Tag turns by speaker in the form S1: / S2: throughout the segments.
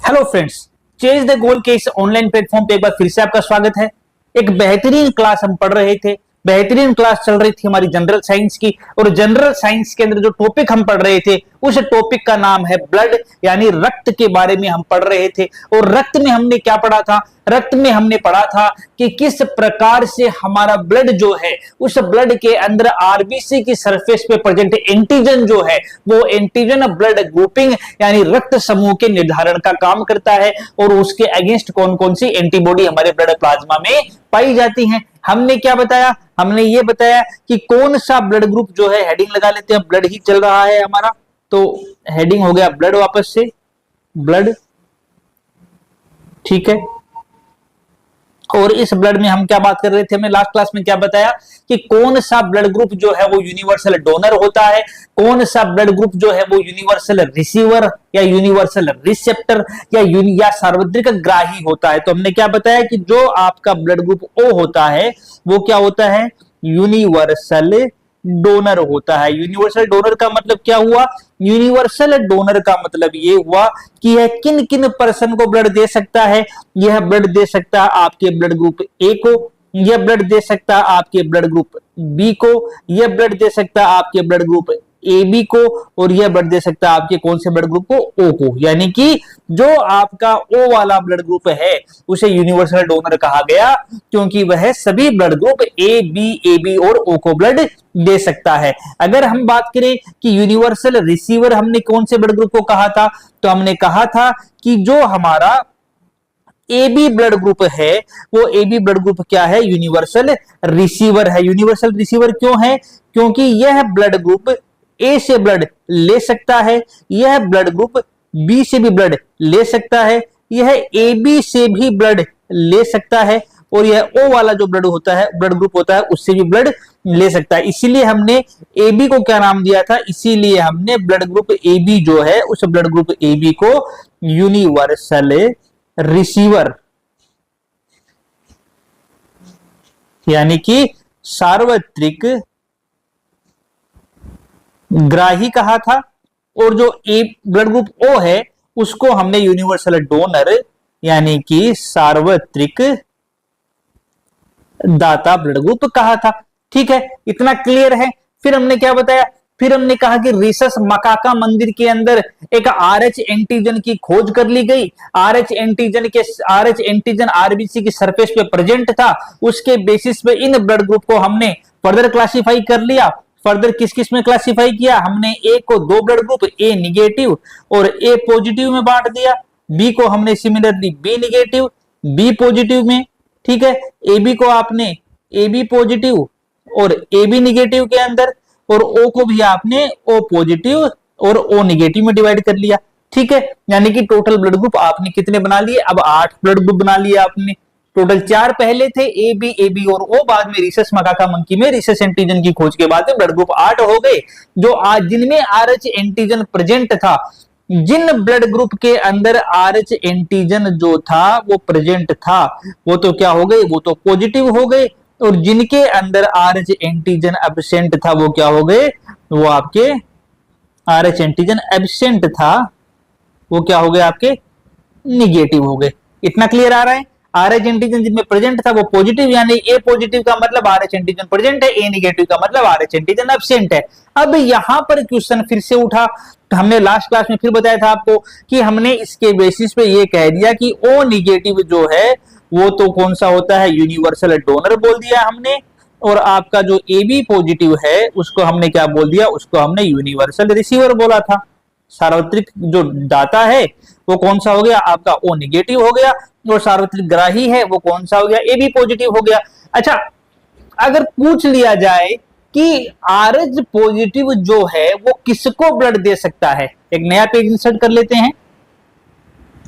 S1: Hello friends, chase the goal के इस online platform पे एक बार फिर से आपका स्वागत है। एक बेहतरीन क्लास हम पढ़ रहे थे, बेहतरीन क्लास चल रही थी हमारी जनरल साइंस की। और जनरल साइंस के अंदर जो टॉपिक हम पढ़ रहे थे उस टॉपिक का नाम है ब्लड, यानी रक्त के बारे में हम पढ़ रहे थे। और रक्त में हमने क्या पढ़ा था? रक्त में हमने पढ़ा था कि किस प्रकार से हमारा ब्लड जो है, उस ब्लड के अंदर आरबीसी की सरफेस पे प्रेजेंट एंटीजन जो है, वो एंटीजन ब्लड ग्रुपिंग यानी रक्त समूह के निर्धारण का काम करता है। और उसके अगेंस्ट कौन कौन सी एंटीबॉडी हमारे ब्लड प्लाज्मा में पाई जाती हैं। हमने क्या बताया? हमने ये बताया कि कौन सा ब्लड ग्रुप जो है, हेडिंग लगा लेते हैं, ब्लड ही चल रहा है हमारा, तो हेडिंग हो गया ब्लड, वापस से ब्लड, ठीक है। और इस ब्लड में हम क्या बात कर रहे थे? हमने लास्ट क्लास में क्या बताया कि कौन सा ब्लड ग्रुप जो है वो यूनिवर्सल डोनर होता है, कौन सा ब्लड ग्रुप जो है वो यूनिवर्सल रिसीवर या यूनिवर्सल रिसेप्टर या सार्वत्रिक ग्राही होता है। तो हमने क्या बताया कि जो आपका ब्लड ग्रुप ओ होता है वो क्या होता है? यूनिवर्सल डोनर होता है। यूनिवर्सल डोनर का मतलब क्या हुआ? यूनिवर्सल डोनर का मतलब ये हुआ कि यह किन किन पर्सन को ब्लड दे सकता है। यह ब्लड दे सकता है आपके ब्लड ग्रुप ए को, यह ब्लड दे सकता है आपके ब्लड ग्रुप बी को, यह ब्लड दे सकता है आपके ब्लड ग्रुप ए बी को, और यह ब्लड दे सकता है आपके कौन से ब्लड ग्रुप को? ओ को। यानी कि जो आपका ओ वाला ब्लड ग्रुप है उसे यूनिवर्सल डोनर कहा गया, क्योंकि वह सभी ब्लड ग्रुप ए बी और ओ को ब्लड दे सकता है। अगर हम बात करें कि यूनिवर्सल रिसीवर हमने कौन से ब्लड ग्रुप को कहा था, तो हमने कहा था कि जो हमारा ए बी ब्लड ग्रुप है वो ए बी ब्लड ग्रुप क्या है? यूनिवर्सल रिसीवर है। यूनिवर्सल रिसीवर क्यों है? क्योंकि यह ब्लड ग्रुप ए से ब्लड ले सकता है, यह ब्लड ग्रुप बी से भी ब्लड ले सकता है, यह ए बी से भी ब्लड ले सकता है, और यह ओ वाला जो ब्लड होता है, ब्लड ग्रुप होता है, उससे भी ब्लड ले सकता है। इसीलिए हमने ए बी को क्या नाम दिया था? इसीलिए हमने ब्लड ग्रुप ए बी जो है उस ब्लड ग्रुप ए बी को यूनिवर्सल रिसीवर यानी कि सार्वत्रिक ग्राही कहा था। और जो ए ब्लड ग्रुप ओ है उसको हमने यूनिवर्सल डोनर यानी कि सार्वत्रिक दाता ब्लड ग्रुप कहा था। ठीक है, इतना क्लियर है। फिर हमने क्या बताया? फिर हमने कहा कि रिसस मकाका मंदिर के अंदर एक आरएच एंटीजन की खोज कर ली गई। आरएच एंटीजन आरबीसी की सरफेस पे प्रेजेंट था। उसके बेसिस पे इन ब्लड ग्रुप को हमने फर्दर क्लासिफाई कर लिया। फर्दर किस किस में क्लासिफाई किया? हमने ए को दो ब्लड ग्रुप, ए निगेटिव और ए पॉजिटिव में बांट दिया। बी को हमने similarly B negative, B positive में, ठीक है। ए बी को आपने ए बी पॉजिटिव और ए बी निगेटिव के अंदर, और ओ को भी आपने ओ पॉजिटिव और ओ निगेटिव में डिवाइड कर लिया। ठीक है, यानी कि टोटल ब्लड ग्रुप आपने कितने बना लिए? अब 8 ब्लड ग्रुप बना लिए आपने। टोटल 4 पहले थे, ए बी और ओ। बाद में रिसस मकाका मंकी में रिसस एंटीजन की खोज के बाद ब्लड ग्रुप 8 हो गए, जो आज जिनमें आरएच एंटीजन प्रेजेंट था। जिन ब्लड ग्रुप के अंदर आरएच एंटीजन जो था वो प्रेजेंट था, वो तो क्या हो गए? वो तो पॉजिटिव हो गए। और जिनके अंदर आरएच एंटीजन एब्सेंट था वो क्या हो गए? वो आपके आरएच एंटीजन एब्सेंट था, वो क्या हो गए? आपके निगेटिव हो गए। इतना क्लियर आ रहा है? आरएच एंटीजन जिनमें प्रेजेंट था वो पॉजिटिव, यानी ए पॉजिटिव का मतलब आरएच एंटीजन प्रेजेंट है, ए निगेटिव का मतलब आरएच एंटीजन एब्सेंट है। अब यहां पर क्वेश्चन फिर से उठा। तो हमने लास्ट क्लास में फिर बताया था आपको कि हमने इसके बेसिस पे ये कह दिया कि ओ निगेटिव जो है वो तो कौन सा होता है? यूनिवर्सल डोनर बोल दिया हमने। और आपका जो ए बी पॉजिटिव है उसको हमने क्या बोल दिया? उसको हमने यूनिवर्सल रिसीवर बोला था। सार्वत्रिक जो दाता है वो कौन सा हो गया? आपका ओ निगेटिव हो गया। और सार्वत्रिक ग्राही है वो कौन सा हो गया? ए बी पॉजिटिव हो गया। अच्छा, अगर पूछ लिया जाए कि आरएच पॉजिटिव जो है वो किसको ब्लड दे सकता है, एक नया पेज इंसर्ट कर लेते हैं।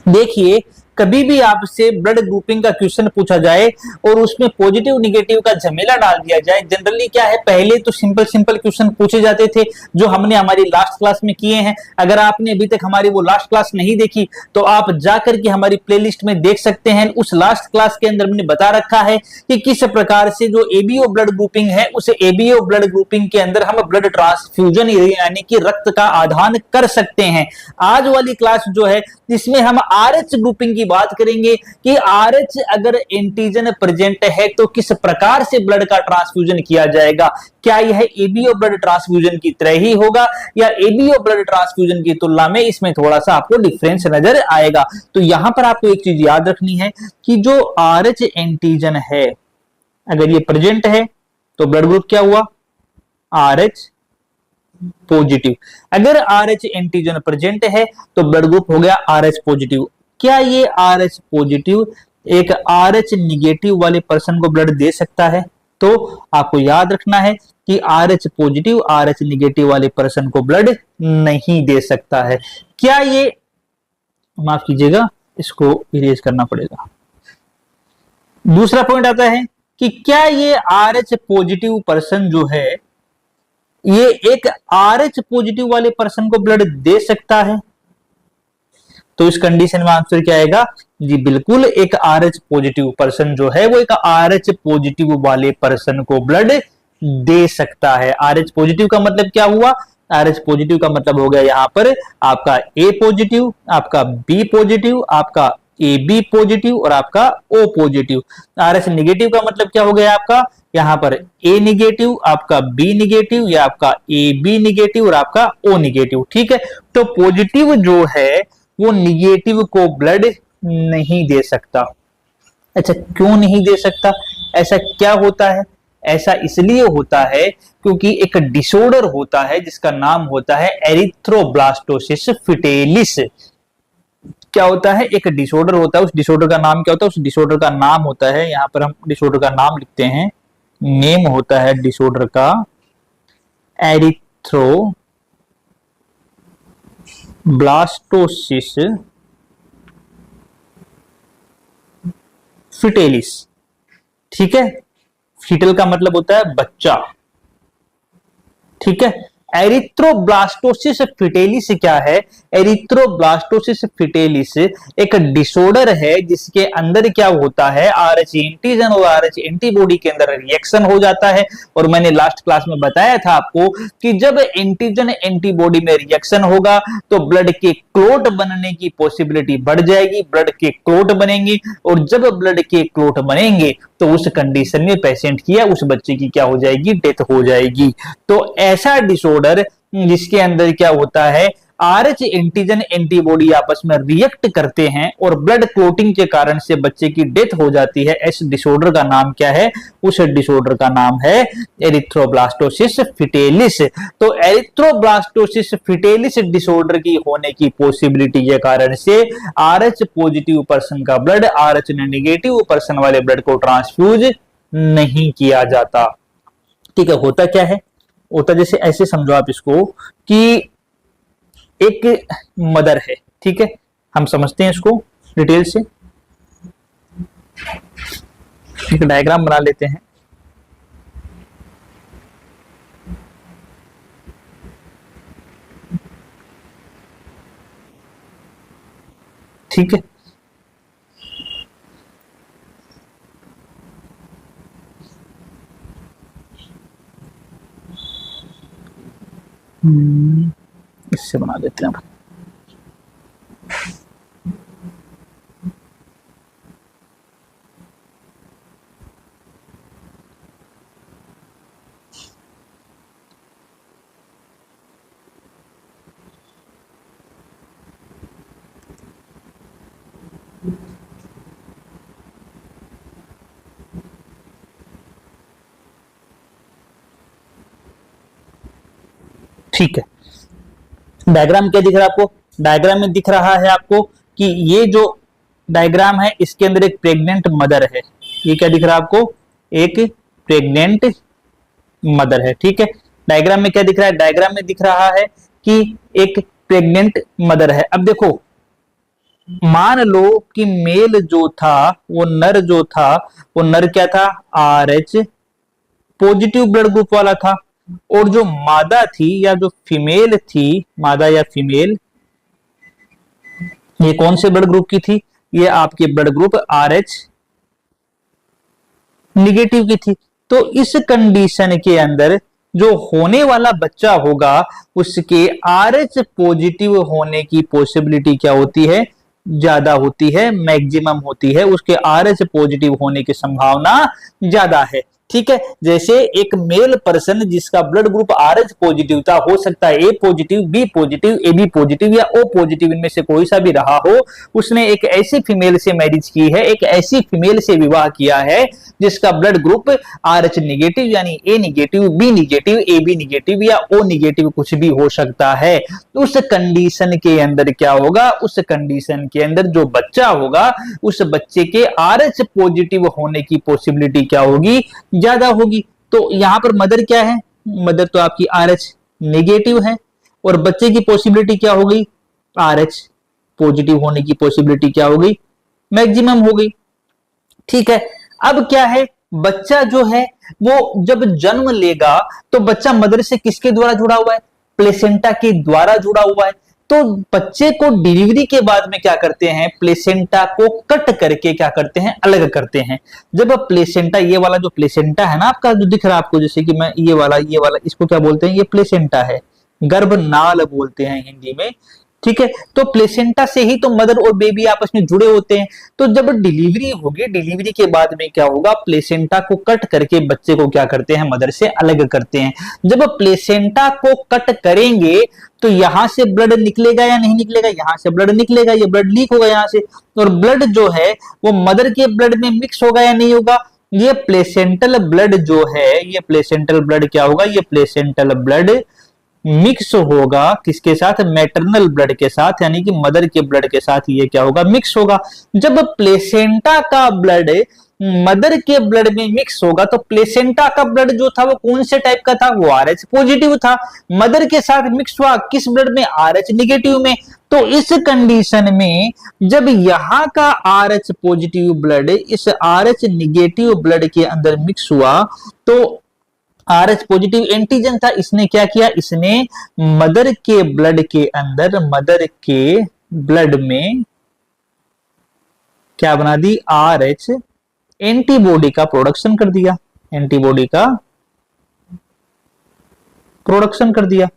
S1: देखिए, कभी भी आपसे ब्लड ग्रुपिंग का क्वेश्चन पूछा जाए और उसमें पॉजिटिव निगेटिव का झमेला डाल दिया जाए, जनरली क्या है, पहले तो सिंपल सिंपल क्वेश्चन पूछे जाते थे जो हमने हमारी लास्ट क्लास में किए हैं। अगर आपने अभी तक हमारी वो लास्ट क्लास नहीं देखी तो आप जाकर के हमारी प्लेलिस्ट में देख सकते हैं। उस लास्ट क्लास के अंदर हमने बता रखा है कि किस प्रकार से जो एबीओ ब्लड ग्रुपिंग है, उस एबीओ ब्लड ग्रुपिंग के अंदर हम ब्लड ट्रांसफ्यूजन यानी कि रक्त का आदान कर सकते हैं। आज वाली क्लास जो है इसमें हम आरएच ग्रुपिंग की बात करेंगे कि आरएच अगर एंटीजन प्रेजेंट है तो किस प्रकार से ब्लड का ट्रांसफ्यूजन किया जाएगा। क्या यह एबीओ ब्लड ट्रांसफ्यूजन की तरह ही होगा या एबीओ ब्लड ट्रांसफ्यूजन की तुलना में इसमें थोड़ा सा आपको डिफरेंस नजर आएगा। तो यहां पर आपको एक चीज याद रखनी है कि जो आरएच एंटीजन है अगर ये प्रेजेंट है तो ब्लड ग्रुप क्या हुआ, आरएच पॉजिटिव। अगर आरएच एंटीजन प्रेजेंट है तो ब्लड ग्रुप हो गया आरएच पॉजिटिव। क्या ये आरएच पॉजिटिव एक आरएच निगेटिव वाले पर्सन को ब्लड दे सकता है? तो आपको याद रखना है कि आरएच पॉजिटिव आरएच निगेटिव वाले पर्सन को ब्लड नहीं दे सकता है। क्या ये, माफ कीजिएगा इसको इरेज करना पड़ेगा। दूसरा पॉइंट आता है कि क्या ये आरएच पॉजिटिव पर्सन जो है ये एक आरएच पॉजिटिव वाले पर्सन को ब्लड दे सकता है? तो इस कंडीशन में आंसर क्या आएगा जी, बिल्कुल एक आरएच पॉजिटिव पर्सन जो है वो एक आरएच पॉजिटिव वाले पर्सन को ब्लड दे सकता है। आरएच पॉजिटिव का मतलब क्या हुआ, आरएच पॉजिटिव का मतलब हो गया यहां पर आपका ए पॉजिटिव, आपका बी पॉजिटिव, आपका ए बी पॉजिटिव और आपका ओ पॉजिटिव। आरएच निगेटिव का मतलब क्या हो गया आपका यहां पर ए निगेटिव, आपका बी निगेटिव या आपका ए बी निगेटिव और आपका ओ निगेटिव। ठीक है, तो पॉजिटिव जो है वो निगेटिव को ब्लड नहीं दे सकता। अच्छा, क्यों नहीं दे सकता? ऐसा क्या होता है? ऐसा इसलिए होता है क्योंकि एक डिसऑर्डर होता है जिसका नाम होता है एरिथ्रोब्लास्टोसिस फिटेलिस। क्या होता है? एक डिसऑर्डर होता है, उस डिसऑर्डर का नाम क्या होता है? उस डिसऑर्डर का नाम होता है, यहां पर हम डिसऑर्डर का नाम लिखते हैं, नेम होता है डिसऑर्डर का एरिथ्रोब्लास्टोसिस फिटेलिस। ठीक है, फीटल का मतलब होता है बच्चा। ठीक है, एरिथ्रोब्लास्टोसिस फिटेलिस क्या है? एरिथ्रोब्लास्टोसिस फिटेलिस एक डिसऑर्डर है जिसके अंदर क्या होता है, आरएच एंटीजन और आरएच एंटीबॉडी के अंदर रिएक्शन हो जाता है। और मैंने लास्ट क्लास में बताया था आपको कि जब एंटीजन एंटीबॉडी में रिएक्शन होगा तो ब्लड के क्लोट बनने की पॉसिबिलिटी बढ़ जाएगी, ब्लड के क्लोट बनेंगे और जब ब्लड के क्लोट बनेंगे तो उस कंडीशन में पेशेंट की या उस बच्चे की क्या हो जाएगी, डेथ हो जाएगी। तो ऐसा डिसऑर्डर जिसके अंदर क्या होता है, आरएच एंटीजन एंटीबॉडी आपस में रिएक्ट करते हैं और ब्लड क्लोटिंग के कारण से बच्चे की डेथ हो जाती है, इस डिसऑर्डर का नाम क्या है? उस डिसऑर्डर का नाम है एरिथ्रोब्लास्टोसिस फिटेलिस। तो एरिथ्रोब्लास्टोसिस फिटेलिस डिसऑर्डर की होने की पॉसिबिलिटी के कारण से आरएच पॉजिटिव पर्सन का ब्लड आरएच नेगेटिव पर्सन वाले ब्लड को ट्रांसफ्यूज नहीं किया जाता। ठीक है, होता क्या है? होता जैसे ऐसे समझो आप इसको कि एक मदर है, ठीक है, हम समझते हैं इसको डिटेल से, एक डायग्राम बना लेते हैं। ठीक है, इससे बना देते हैं। ठीक है, डायग्राम क्या दिख रहा है आपको? डायग्राम में दिख रहा है आपको कि ये जो डायग्राम है इसके अंदर एक प्रेग्नेंट मदर है। ये क्या दिख रहा है आपको? एक प्रेग्नेंट मदर है। ठीक है, डायग्राम में क्या दिख रहा है? डायग्राम में दिख रहा है कि एक प्रेग्नेंट मदर है। अब देखो, मान लो कि मेल जो था, वो नर जो था, वो नर क्या था, are H positive blood group वाला था, और जो मादा थी या जो फीमेल थी, मादा या फीमेल, ये कौन से ब्लड ग्रुप की थी, ये आपके blood group R H negative की थी। तो इस कंडीशन के अंदर जो होने वाला बच्चा होगा उसके आर एच पॉजिटिव होने की पॉसिबिलिटी क्या होती है, ज्यादा होती है, मैक्सिमम होती है, उसके आर एच पॉजिटिव होने की संभावना ज्यादा है। ठीक है, जैसे एक मेल पर्सन जिसका blood group R H positive था, हो सकता है A positive, B positive, A B positive या ओ पॉजिटिव, इनमें से कोई सा भी रहा हो, उसने एक ऐसी फीमेल से मैरिज की है, एक ऐसी फीमेल से विवाह किया है जिसका blood group R H negative यानी A negative, B negative, A B negative या ओ निगेटिव कुछ भी हो सकता है। उस कंडीशन के अंदर क्या होगा, उस कंडीशन के अंदर जो बच्चा होगा उस बच्चे के आर एच पॉजिटिव होने की पॉसिबिलिटी क्या होगी, ज्यादा होगी। तो यहां पर मदर क्या है, मदर तो आपकी आर एच निगेटिव है, और बच्चे की पॉसिबिलिटी क्या हो गई, आर एच पॉजिटिव होने की पॉसिबिलिटी क्या हो गई, मैक्सिमम हो गई। ठीक है, अब क्या है, बच्चा जो है वो जब जन्म लेगा तो बच्चा मदर से किसके द्वारा जुड़ा हुआ है, प्लेसेंटा के द्वारा जुड़ा हुआ है। तो बच्चे को डिलीवरी के बाद में क्या करते हैं, प्लेसेंटा को कट करके क्या करते हैं, अलग करते हैं। जब प्लेसेंटा, ये वाला जो प्लेसेंटा है ना आपका, जो दिख रहा है आपको, जैसे कि मैं ये वाला इसको क्या बोलते हैं, ये प्लेसेंटा है, गर्भनाल बोलते हैं हिंदी में। ठीक है, तो प्लेसेंटा से ही तो मदर और बेबी आपस में जुड़े होते हैं। तो जब डिलीवरी होगी, डिलीवरी के बाद में क्या होगा, प्लेसेंटा को कट करके बच्चे को क्या करते हैं, मदर से अलग करते हैं। जब प्लेसेंटा को कट करेंगे तो यहां से ब्लड निकलेगा या नहीं निकलेगा, यहां से ब्लड निकलेगा, ये ब्लड लीक होगा यहां से, और ब्लड जो है वो मदर के ब्लड में मिक्स होगा या नहीं होगा। ये प्लेसेंटल ब्लड जो है, ये प्लेसेंटल ब्लड क्या होगा, ये प्लेसेंटल ब्लड मिक्स होगा किसके साथ, मैटरनल ब्लड के साथ, यानी कि मदर के ब्लड के साथ ये क्या होगा, मिक्स होगा। जब प्लेसेंटा का ब्लड मदर के ब्लड में मिक्स होगा तो प्लेसेंटा का ब्लड जो था वो कौन से टाइप का था, वो आर एच पॉजिटिव था, मदर के साथ मिक्स हुआ किस ब्लड में, आर एच निगेटिव में। तो इस कंडीशन में जब यहां का आर एच पॉजिटिव ब्लड इस आर एच निगेटिव ब्लड के अंदर मिक्स हुआ, तो आर एच पॉजिटिव एंटीजन था, इसने क्या किया, इसने मदर के ब्लड के अंदर, मदर के ब्लड में क्या बना दी, आर एच एंटीबॉडी का प्रोडक्शन कर दिया, एंटीबॉडी का प्रोडक्शन कर दिया।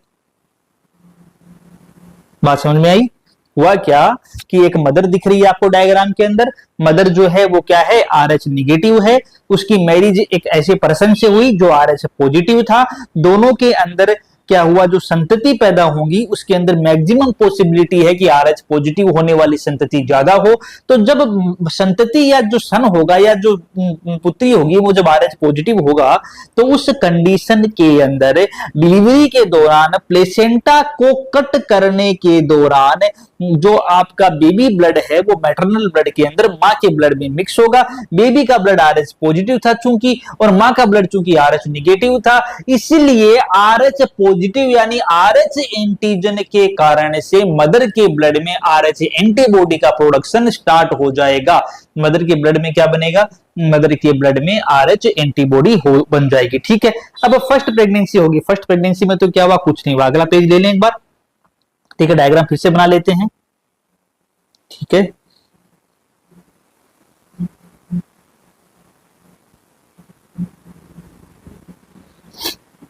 S1: बात समझ में आई। हुआ क्या कि एक मदर दिख रही है आपको डायग्राम के अंदर, मदर जो है वो क्या है, आर एच निगेटिव है, उसकी मैरिज एक ऐसे पर्सन से हुई जो आर एच पॉजिटिव था। दोनों के अंदर क्या हुआ, जो संतति पैदा होंगी उसके अंदर मैक्सिमम पॉसिबिलिटी है कि आर एच पॉजिटिव होने वाली संतति ज्यादा हो। तो जब संतति या जो सन होगा या जो पुत्री होगी वो जब आर एच पॉजिटिव होगा, तो उस कंडीशन के अंदर डिलीवरी के दौरान प्लेसेंटा को कट करने के दौरान जो आपका बेबी ब्लड है वो मैटरनल ब्लड के अंदर मां के ब्लड में मिक्स होगा। बेबी का ब्लड आर एच पॉजिटिव था चूंकि, और मां का ब्लड चूंकि आर एच निगेटिव था, इसलिए आर एच पॉजिटिव यानी आर एच एंटीजन के कारण से मदर के ब्लड में आर एच एंटीबॉडी का प्रोडक्शन स्टार्ट हो जाएगा। मदर के ब्लड में क्या बनेगा, मदर के ब्लड में आर एच एंटीबॉडी हो बन जाएगी। ठीक है, अब फर्स्ट प्रेगनेंसी होगी, फर्स्ट प्रेगनेंसी में तो क्या हुआ, कुछ नहीं हुआ। अगला पेज ले लें एक बार। ठीक है, डायग्राम फिर से बना लेते हैं। ठीक है,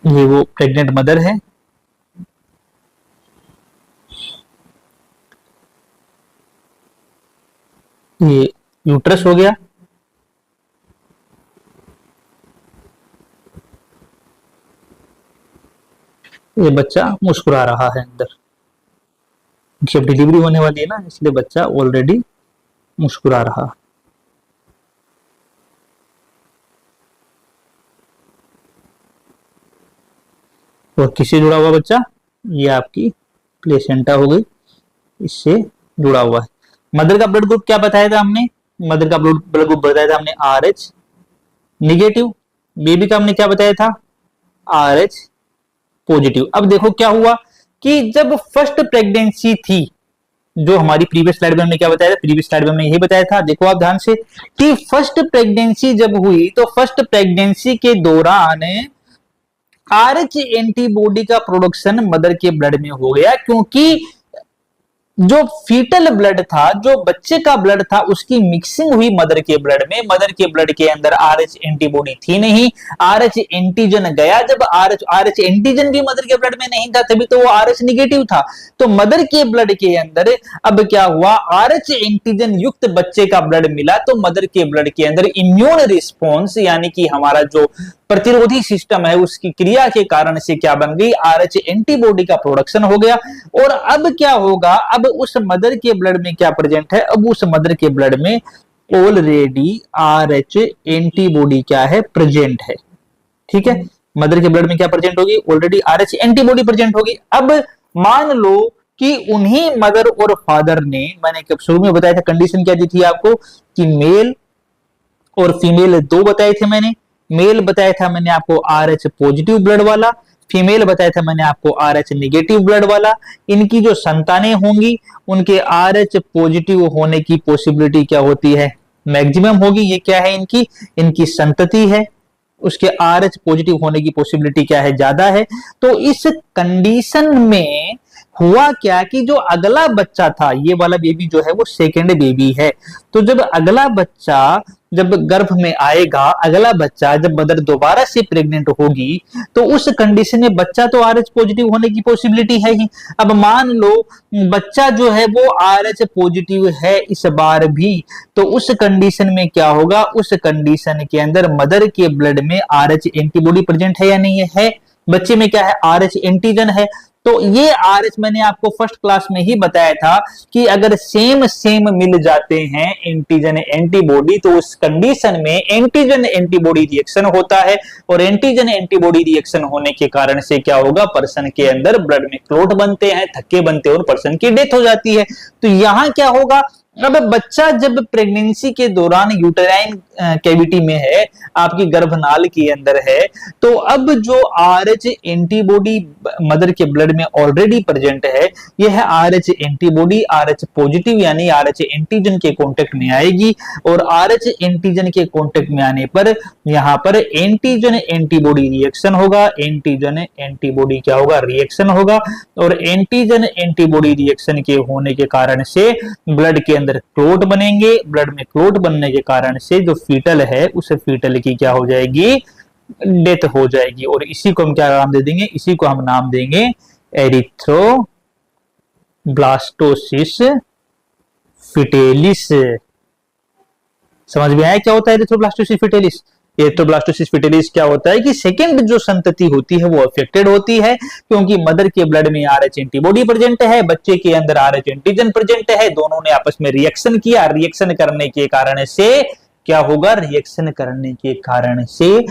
S1: ये वो प्रेग्नेंट मदर है, ये यूट्रस हो गया, ये बच्चा मुस्कुरा रहा है अंदर, जब डिलीवरी होने वाली है ना इसलिए बच्चा ऑलरेडी मुस्कुरा रहा। और किससे जुड़ा हुआ बच्चा, ये आपकी प्लेसेंटा हो गई, इससे जुड़ा हुआ है। मदर का ब्लड ग्रुप क्या बताया था हमने, मदर का ब्लड ग्रुप बताया था हमने आर एच निगेटिव, बेबी का हमने क्या बताया था, आर एच पॉजिटिव। अब देखो क्या हुआ कि जब फर्स्ट प्रेगनेंसी थी, जो हमारी प्रीवियस स्लाइड में हमने क्या बताया था, प्रीवियस स्लाइड में हमने यही बताया था, देखो आप ध्यान से, कि फर्स्ट प्रेगनेंसी जब हुई तो फर्स्ट प्रेगनेंसी के दौरान आरएच एंटीबॉडी का प्रोडक्शन मदर के ब्लड में हो गया, क्योंकि जो फीटल ब्लड था, जो बच्चे का ब्लड था, उसकी मिक्सिंग हुई मदर के ब्लड में। मदर के ब्लड के अंदर आरएच एंटीबॉडी थी नहीं, आरएच एंटीजन गया, जब आरएच एंटीजन भी मदर के ब्लड में नहीं था, तभी तो वो आरएच निगेटिव था। तो मदर के ब्लड के अंदर अब क्या हुआ, आरएच एंटीजन युक्त बच्चे का ब्लड मिला, तो मदर के ब्लड के अंदर इम्यून रिस्पॉन्स, यानी कि हमारा जो प्रतिरोधी सिस्टम है, उसकी क्रिया के कारण से क्या बन गई, आरएच एंटीबॉडी का प्रोडक्शन हो गया। और अब क्या होगा, अब उस मदर के ब्लड में क्या प्रेजेंट है, अब उस मदर के ब्लड में ऑलरेडी आरएच एंटीबॉडी क्या है, प्रेजेंट है। ठीक है, मदर के ब्लड में क्या प्रेजेंट होगी, ऑलरेडी आरएच एंटीबॉडी प्रेजेंट होगी। अब मान लो कि उन्हीं मदर और फादर ने, मैंने शुरू में बताया था कंडीशन क्या दी थी आपको, कि मेल और फीमेल दो बताए थे मैंने। मेल बताया था मैंने आपको आरएच पॉजिटिव ब्लड वाला, फीमेल बताया था मैंने आपको आरएच नेगेटिव ब्लड वाला। इनकी जो संतानें होंगी उनके आरएच पॉजिटिव होने की पॉसिबिलिटी क्या होती है, मैक्सिमम होगी। ये क्या है, इनकी संतति है, उसके आरएच पॉजिटिव होने की पॉसिबिलिटी क्या है, ज्यादा है। तो इस कंडीशन में हुआ क्या कि जो अगला बच्चा था, ये वाला बेबी जो है वो सेकेंड बेबी है। तो जब अगला बच्चा जब गर्भ में आएगा, अगला बच्चा जब मदर दोबारा से प्रेग्नेंट होगी, तो उस कंडीशन में बच्चा तो आरएच पॉजिटिव होने की पॉसिबिलिटी है ही। अब मान लो बच्चा जो है वो आरएच पॉजिटिव है इस बार भी, तो उस कंडीशन में क्या होगा, उस कंडीशन के अंदर मदर के ब्लड में आरएच एंटीबॉडी प्रेजेंट है या नहीं है, बच्चे में क्या है, आरएच एंटीजन है। तो ये आरएच मैंने आपको फर्स्ट क्लास में ही बताया था कि अगर सेम मिल जाते हैं एंटीजन एंटीबॉडी, तो उस कंडीशन में एंटीजन एंटीबॉडी रिएक्शन होता है, और एंटीजन एंटीबॉडी रिएक्शन होने के कारण से क्या होगा, पर्सन के अंदर ब्लड में क्लोट बनते हैं, थक्के बनते हैं, और पर्सन की डेथ हो जाती है। तो यहां क्या होगा, अब बच्चा जब प्रेगनेंसी के दौरान यूटेराइन कैविटी में है, आपकी गर्भनाल के अंदर है, तो अब जो आरएच एंटीबॉडी मदर के ब्लड में ऑलरेडी प्रेजेंट है, यह आरएच एंटीबॉडी आरएच पॉजिटिव यानी आरएच एंटीजन के कांटेक्ट में आएगी, और आरएच एंटीजन के कांटेक्ट में आने पर यहां पर एंटीजन एंटीबॉडी रिएक्शन होगा, एंटीजन एंटीबॉडी क्या होगा, रिएक्शन होगा, और एंटीजन एंटीबॉडी रिएक्शन के होने के कारण से ब्लड के अंदर क्लोट बनेंगे। ब्लड में क्लोट बनने के कारण से जो फीटल है, उस फीटल की क्या हो जाएगी, डेथ हो जाएगी। और इसी को हम क्या नाम दे देंगे, इसी को हम नाम देंगे एरिथ्रोब्लास्टोसिस फिटेलिस। समझ में आया क्या होता है एरिथ्रोब्लास्टोसिस फिटेलिस? एरिथ्रोब्लास्टोसिस फिटेलिस क्या होता है कि सेकंड जो संतति होती है वो अफेक्टेड होती है, क्योंकि मदर के ब्लड में आरएच एंटीबॉडी प्रेजेंट है, बच्चे के अंदर आरएच एंटीजन प्रेजेंट है, दोनों ने आपस में रिएक्शन किया, रिएक्शन करने के कारण से क्या होगा, रिएक्शन करने के कारण से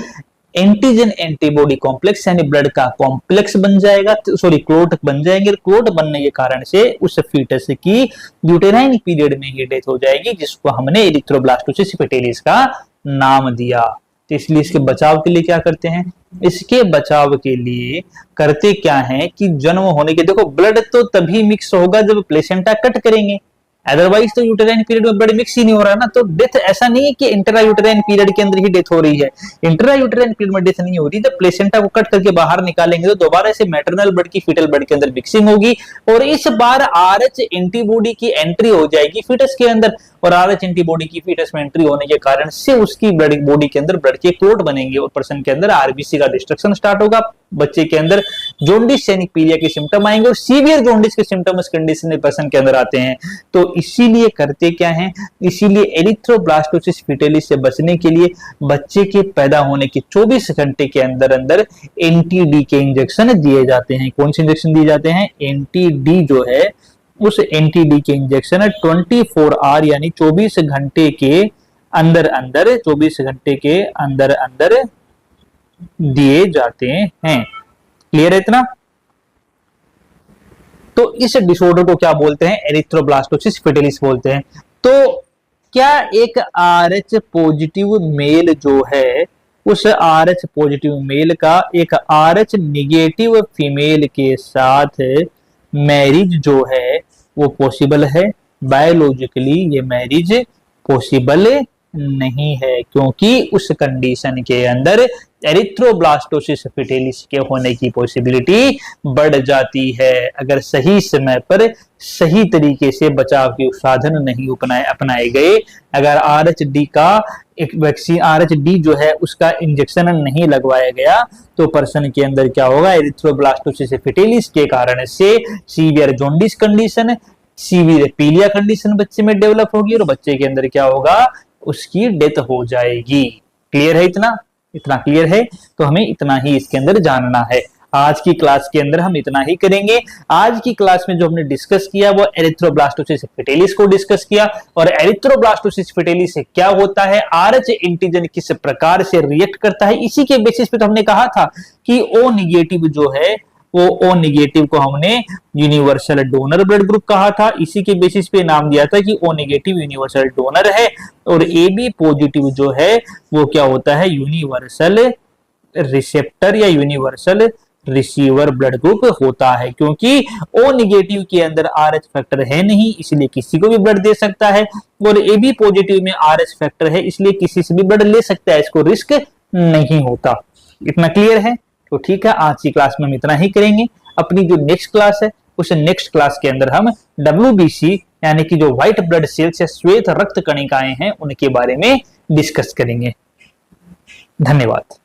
S1: एंटीजन एंटीबॉडी कॉम्प्लेक्स यानी ब्लड का कॉम्प्लेक्स बन जाएगा, सॉरी क्लोट बन जाएंगे। क्लोट बनने के कारण से उस फीटस की यूटेराइन पीरियड में ही डेथ हो जाएगी, जिसको हमने एरिथ्रोब्लास्टोसिस फिटेलिस का नाम दिया। तो इसलिए इसके बचाव के लिए क्या करते हैं, इसके बचाव के लिए करते क्या है कि जन्म होने के, देखो ब्लड तो तभी मिक्स होगा जब प्लेसेंटा कट करेंगे, अदरवाइज तो यूटेराइन पीरियड में ब्लड मिक्स ही नहीं हो रहा ना। तो डेथ ऐसा नहीं है कि इंट्रा यूटेराइन पीरियड के अंदर ही डेथ हो रही है, इंट्रा यूटेराइन पीरियड में डेथ नहीं हो रही। जब प्लेसेंटा को कट करके बाहर निकालेंगे तो दोबारा से मैटरनल ब्लड की फीटल ब्लड के अंदर मिक्सिंग होगी, और इस बार आरएच एंटीबॉडी की एंट्री हो जाएगी फीटस के अंदर, और आरएच एंटीबॉडी की फीटस में एंट्री होने के कारण से उसकी ब्लड बॉडी के अंदर ब्लड के क्लोट बनेंगे, और पर्सन के अंदर आरबीसी का डिस्ट्रक्शन स्टार्ट होगा, बच्चे के अंदर जोंडिस सैनिक पीलिया के सिम्टम आएंगे, और सीवियर जोंडिस के सिम्टम इस कंडीशन में पर्सन के अंदर आते हैं। तो इसीलिए करते क्या है, इसीलिए एरिथ्रोब्लास्टोसिस फिटेलिस से बचने के लिए बच्चे के पैदा होने के 24 घंटे के अंदर अंदर एंटी-डी के इंजेक्शन दिए जाते हैं। कौन से इंजेक्शन दिए जाते हैं, एंटी-डी जो है, उस एंटी-डी के इंजेक्शन 24 आवर यानी 24 घंटे के अंदर अंदर, 24 घंटे के अंदर अंदर दिए जाते हैं। क्लियर है इतना? तो इस डिसऑर्डर को क्या बोलते हैं, एरिथ्रोब्लास्टोसिस फिटेलिस बोलते हैं। तो क्या एक आरएच पॉजिटिव मेल जो है, उस आरएच पॉजिटिव मेल का एक आरएच निगेटिव फीमेल के साथ मैरिज जो है, वो पॉसिबल है, बायोलॉजिकली ये मैरिज पॉसिबल नहीं है, क्योंकि उस कंडीशन के अंदर एरिथ्रोब्लास्टोसिस फिटेलिस के होने की पॉसिबिलिटी बढ़ जाती है अगर सही समय पर सही तरीके से बचाव के साधन नहीं अपनाए गए। अगर आरएचडी का एक वैक्सीन, आरएचडी जो है उसका इंजेक्शन नहीं लगवाया गया तो पर्सन के अंदर क्या होगा, एरिथ्रोब्लास्टोसिस फिटेलिस के कारण से सीवियर जॉन्डिस कंडीशन, सीवियर पीलिया कंडीशन बच्चे में डेवलप होगी और बच्चे के अंदर क्या होगा, उसकी डेथ हो जाएगी। क्लियर है? इतना इतना क्लियर है? तो हमें इतना ही इसके अंदर जानना है। आज की क्लास के अंदर हम इतना ही करेंगे। आज की क्लास में जो हमने डिस्कस किया वो एरिथ्रोब्लास्टोसिस फिटेलिस को डिस्कस किया, और एरिथ्रोब्लास्टोसिस फिटेलिस से क्या होता है, आरएच एंटीजन किस प्रकार से रिएक्ट करता है, इसी के बेसिस पे तो हमने कहा था कि ओ निगेटिव जो है वो ओ निगेटिव को हमने यूनिवर्सल डोनर ब्लड ग्रुप कहा था। इसी के बेसिस पे नाम दिया था कि ओ निगेटिव यूनिवर्सल डोनर है, और ए बी पॉजिटिव जो है वो क्या होता है, यूनिवर्सल रिसेप्टर या यूनिवर्सल रिसीवर ब्लड ग्रुप होता है। क्योंकि ओ निगेटिव के अंदर आरएच फैक्टर है नहीं, इसलिए किसी को भी ब्लड दे सकता है, और ए बी पॉजिटिव में आरएच फैक्टर है, इसलिए किसी से भी ब्लड ले सकता है, इसको रिस्क नहीं होता। इतना क्लियर है? तो ठीक है, आज की क्लास में हम इतना ही करेंगे। अपनी जो नेक्स्ट क्लास है उस नेक्स्ट क्लास के अंदर हम WBC यानी कि जो व्हाइट ब्लड सेल्स या श्वेत रक्त कणिकाएं हैं उनके बारे में डिस्कस करेंगे। धन्यवाद।